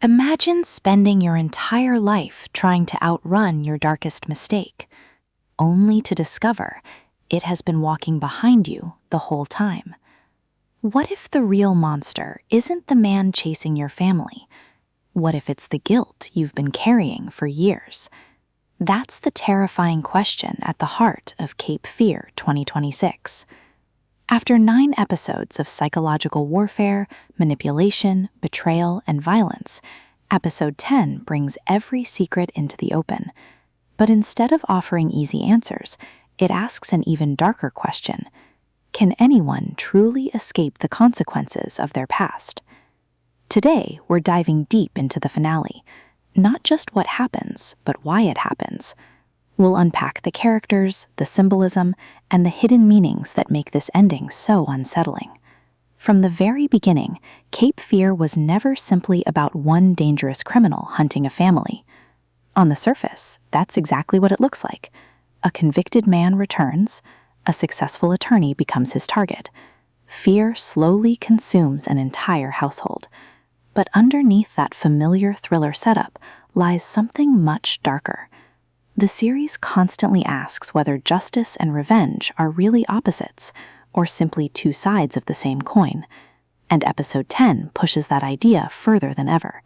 Imagine spending your entire life trying to outrun your darkest mistake, only to discover it has been walking behind you the whole time. What if the real monster isn't the man chasing your family? What if it's the guilt you've been carrying for years? That's the terrifying question at the heart of Cape Fear 2026. After 9 episodes of psychological warfare, manipulation, betrayal, and violence, episode 10 brings every secret into the open. But instead of offering easy answers, it asks an even darker question. Can anyone truly escape the consequences of their past? Today, we're diving deep into the finale. Not just what happens, but why it happens. We'll unpack the characters, the symbolism, and the hidden meanings that make this ending so unsettling. From the very beginning, Cape Fear was never simply about one dangerous criminal hunting a family. On the surface, that's exactly what it looks like. A convicted man returns, a successful attorney becomes his target. Fear slowly consumes an entire household. But underneath that familiar thriller setup lies something much darker. The series constantly asks whether justice and revenge are really opposites, or simply two sides of the same coin. And episode 10 pushes that idea further than ever.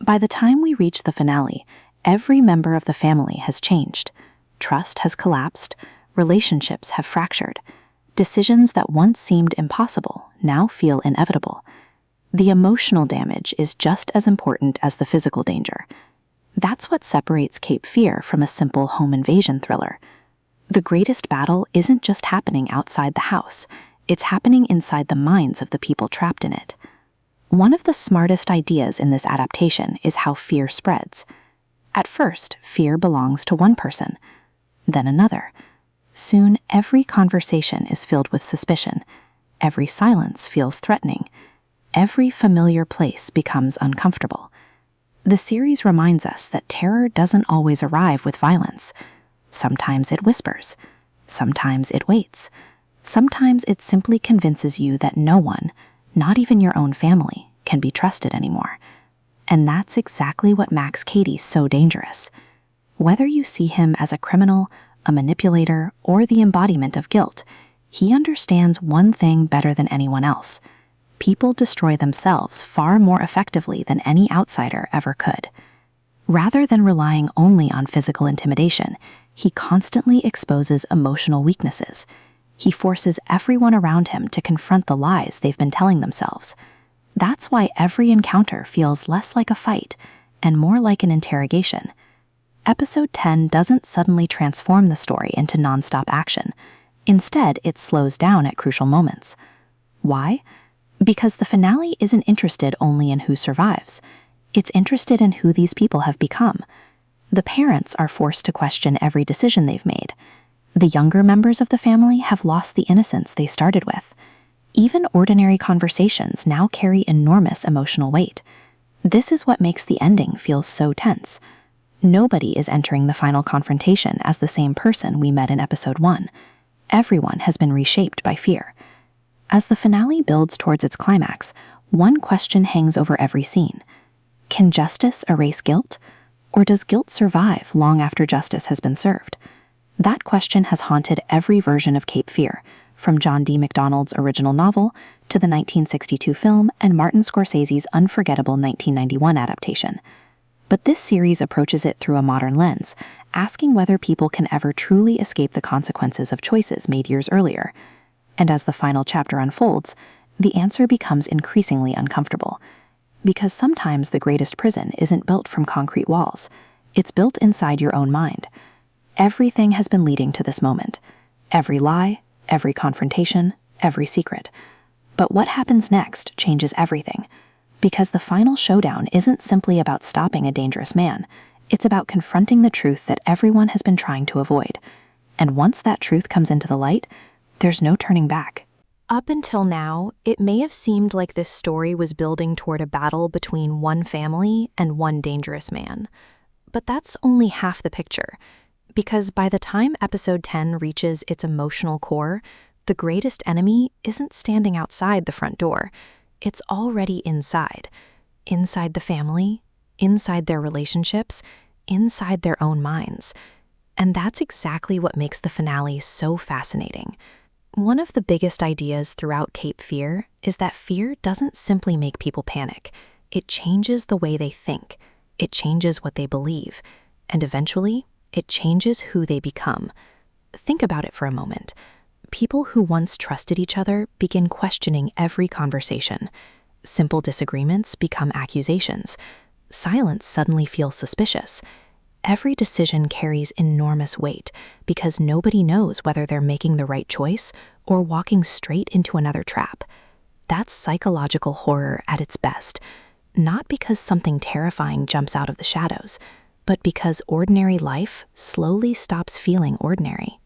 By the time we reach the finale, every member of the family has changed. Trust has collapsed, relationships have fractured. Decisions that once seemed impossible now feel inevitable. The emotional damage is just as important as the physical danger. That's what separates Cape Fear from a simple home invasion thriller. The greatest battle isn't just happening outside the house, it's happening inside the minds of the people trapped in it. One of the smartest ideas in this adaptation is how fear spreads. At first, fear belongs to one person, then another. Soon, every conversation is filled with suspicion. Every silence feels threatening. Every familiar place becomes uncomfortable. The series reminds us that terror doesn't always arrive with violence. Sometimes it whispers. Sometimes it waits. Sometimes it simply convinces you that no one, not even your own family, can be trusted anymore. And that's exactly what makes Cady so dangerous. Whether you see him as a criminal, a manipulator, or the embodiment of guilt, he understands one thing better than anyone else. People destroy themselves far more effectively than any outsider ever could. Rather than relying only on physical intimidation, he constantly exposes emotional weaknesses. He forces everyone around him to confront the lies they've been telling themselves. That's why every encounter feels less like a fight and more like an interrogation. Episode 10 doesn't suddenly transform the story into nonstop action. Instead, it slows down at crucial moments. Why? Because the finale isn't interested only in who survives. It's interested in who these people have become. The parents are forced to question every decision they've made. The younger members of the family have lost the innocence they started with. Even ordinary conversations now carry enormous emotional weight. This is what makes the ending feel so tense. Nobody is entering the final confrontation as the same person we met in episode 1. Everyone has been reshaped by fear. As the finale builds towards its climax, one question hangs over every scene. Can justice erase guilt? Or does guilt survive long after justice has been served? That question has haunted every version of Cape Fear, from John D. MacDonald's original novel to the 1962 film and Martin Scorsese's unforgettable 1991 adaptation. But this series approaches it through a modern lens, asking whether people can ever truly escape the consequences of choices made years earlier. And as the final chapter unfolds, the answer becomes increasingly uncomfortable. Because sometimes the greatest prison isn't built from concrete walls. It's built inside your own mind. Everything has been leading to this moment. Every lie, every confrontation, every secret. But what happens next changes everything. Because the final showdown isn't simply about stopping a dangerous man. It's about confronting the truth that everyone has been trying to avoid. And once that truth comes into the light, there's no turning back. Up until now, it may have seemed like this story was building toward a battle between one family and one dangerous man. But that's only half the picture. Because by the time episode 10 reaches its emotional core, the greatest enemy isn't standing outside the front door. It's already inside. inside the family, inside their relationships, inside their own minds. And that's exactly what makes the finale so fascinating. One of the biggest ideas throughout Cape Fear is that fear doesn't simply make people panic. It changes the way they think. It changes what they believe. And eventually, it changes who they become. Think about it for a moment. People who once trusted each other begin questioning every conversation. Simple disagreements become accusations. Silence suddenly feels suspicious. Every decision carries enormous weight because nobody knows whether they're making the right choice or walking straight into another trap. That's psychological horror at its best, not because something terrifying jumps out of the shadows, but because ordinary life slowly stops feeling ordinary.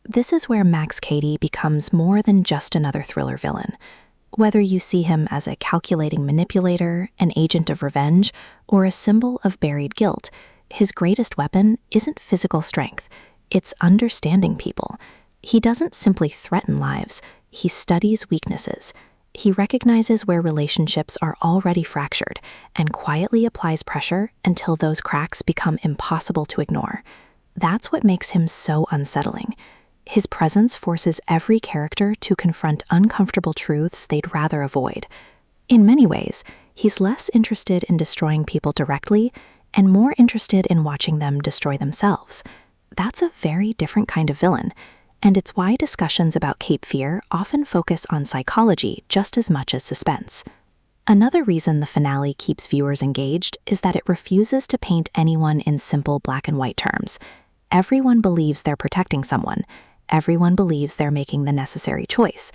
This is where Max Cady becomes more than just another thriller villain. Whether you see him as a calculating manipulator, an agent of revenge, or a symbol of buried guilt, his greatest weapon isn't physical strength, it's understanding people. He doesn't simply threaten lives, he studies weaknesses. He recognizes where relationships are already fractured and quietly applies pressure until those cracks become impossible to ignore. That's what makes him so unsettling. His presence forces every character to confront uncomfortable truths they'd rather avoid. In many ways, he's less interested in destroying people directly and more interested in watching them destroy themselves. That's a very different kind of villain, and it's why discussions about Cape Fear often focus on psychology just as much as suspense. Another reason the finale keeps viewers engaged is that it refuses to paint anyone in simple black and white terms. Everyone believes they're protecting someone. Everyone believes they're making the necessary choice.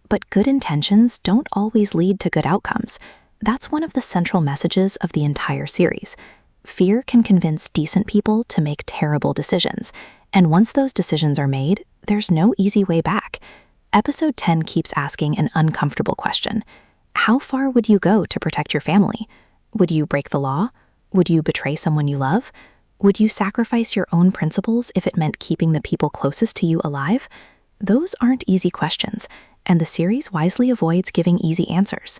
But good intentions don't always lead to good outcomes. That's one of the central messages of the entire series. Fear can convince decent people to make terrible decisions, and once those decisions are made, there's no easy way back. Episode 10 keeps asking an uncomfortable question. How far would you go to protect your family? Would you break the law? Would you betray someone you love? Would you sacrifice your own principles if it meant keeping the people closest to you alive? Those aren't easy questions, and the series wisely avoids giving easy answers.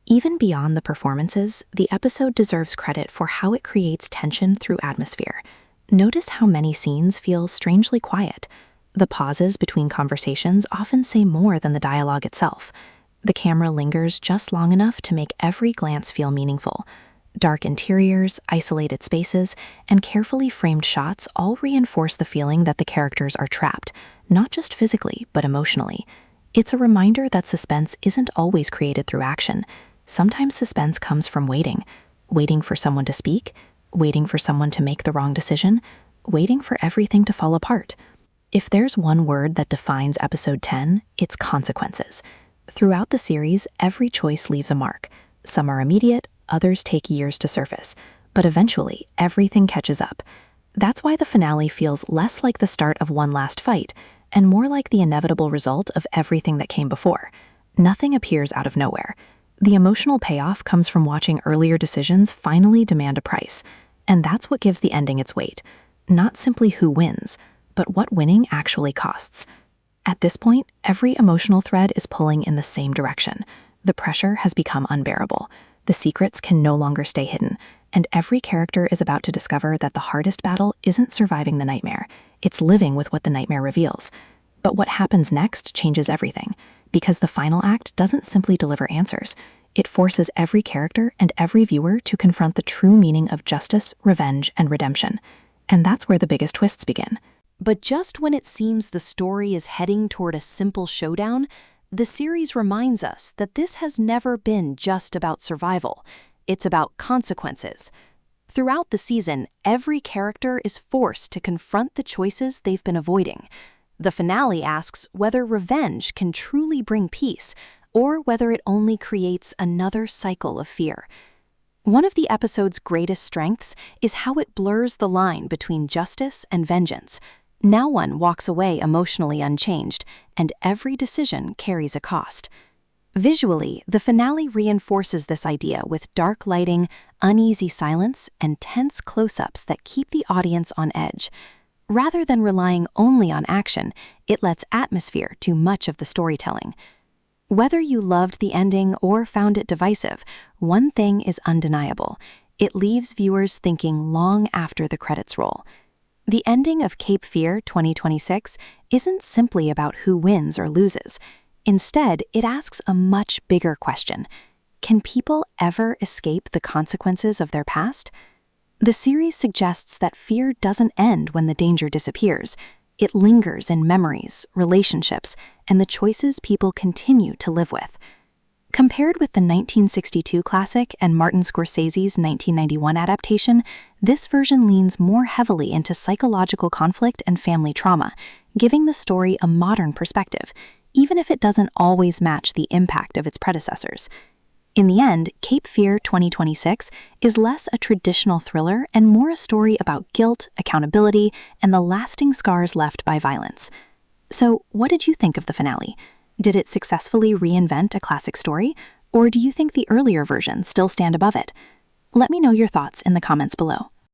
Even beyond the performances, the episode deserves credit for how it creates tension through atmosphere. Notice how many scenes feel strangely quiet. The pauses between conversations often say more than the dialogue itself. The camera lingers just long enough to make every glance feel meaningful. Dark interiors, isolated spaces, and carefully framed shots all reinforce the feeling that the characters are trapped, not just physically, but emotionally. It's a reminder that suspense isn't always created through action. Sometimes suspense comes from waiting for someone to speak, waiting for someone to make the wrong decision, waiting for everything to fall apart. If there's one word that defines episode 10, it's consequences. Throughout the series, every choice leaves a mark. Some are immediate, others take years to surface, but eventually, everything catches up. That's why the finale feels less like the start of one last fight, and more like the inevitable result of everything that came before. Nothing appears out of nowhere. The emotional payoff comes from watching earlier decisions finally demand a price, and that's what gives the ending its weight. Not simply who wins, but what winning actually costs. At this point, every emotional thread is pulling in the same direction. The pressure has become unbearable. The secrets can no longer stay hidden, and every character is about to discover that the hardest battle isn't surviving the nightmare. It's living with what the nightmare reveals. But what happens next changes everything, because the final act doesn't simply deliver answers. It forces every character and every viewer to confront the true meaning of justice, revenge, and redemption. And that's where the biggest twists begin. But just when it seems the story is heading toward a simple showdown, the series reminds us that this has never been just about survival. It's about consequences. Throughout the season, every character is forced to confront the choices they've been avoiding. The finale asks whether revenge can truly bring peace, or whether it only creates another cycle of fear. One of the episode's greatest strengths is how it blurs the line between justice and vengeance. No one walks away emotionally unchanged, and every decision carries a cost. Visually, the finale reinforces this idea with dark lighting, uneasy silence, and tense close-ups that keep the audience on edge. Rather than relying only on action, it lets atmosphere do much of the storytelling. Whether you loved the ending or found it divisive, one thing is undeniable. It leaves viewers thinking long after the credits roll. The ending of Cape Fear 2026 isn't simply about who wins or loses. Instead, it asks a much bigger question. Can people ever escape the consequences of their past? The series suggests that fear doesn't end when the danger disappears. It lingers in memories, relationships, and the choices people continue to live with. Compared with the 1962 classic and Martin Scorsese's 1991 adaptation, this version leans more heavily into psychological conflict and family trauma, giving the story a modern perspective, even if it doesn't always match the impact of its predecessors. In the end, Cape Fear 2026 is less a traditional thriller and more a story about guilt, accountability, and the lasting scars left by violence. So, what did you think of the finale? Did it successfully reinvent a classic story, or do you think the earlier versions still stand above it? Let me know your thoughts in the comments below.